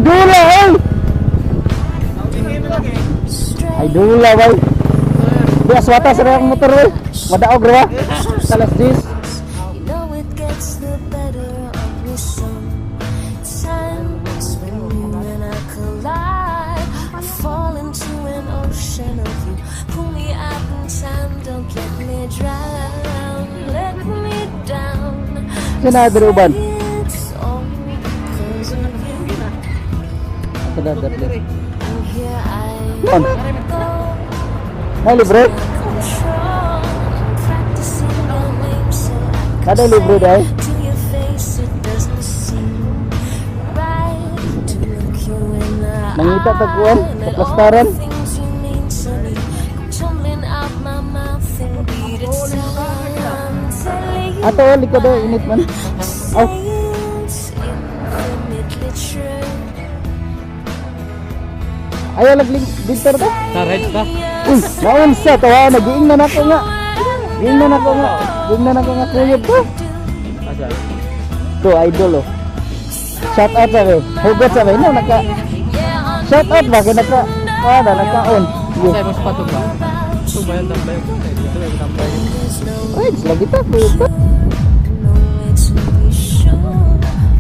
dula eh. Ay dula bay. Di aswata sa rayang motor eh. Madaog ra. Salas dis. You know it gets the better of me sometimes when you and I collide. I fall into an ocean of you. Pull me out in time, don't let me drown. Let me down. Sinadri uban. It's all because of you. Kada datli. And here I On. go. May libre. Control. Practicing your name so I Kada libre dai. to your face, it doesn't seem right to look you in the Nangita taguan eye. sa Let all plastaran. the things you mean to me come tumbling out my mouth and beat it down. Telling you Ato likod eh init man. Aw. it's infinitely true. Ayaw lagling binter ta. Tarhead ka? Uy, naon sa tawa nagiingnan ako nga. Giingnan ako nga. Giingnan ako nga kuyog ko. Asa? To idol oh. Shout out sa kay. Hugot sa kay no naka. Shout out ba kay naka. Ada nakaon. Asa mo sapato ba? Ito ba yung tambay? Ito yung tambay. Right, lagi ta kuyog ta. No way to be sure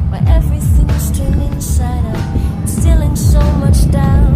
why everything's turned inside out, instilling so much doubt.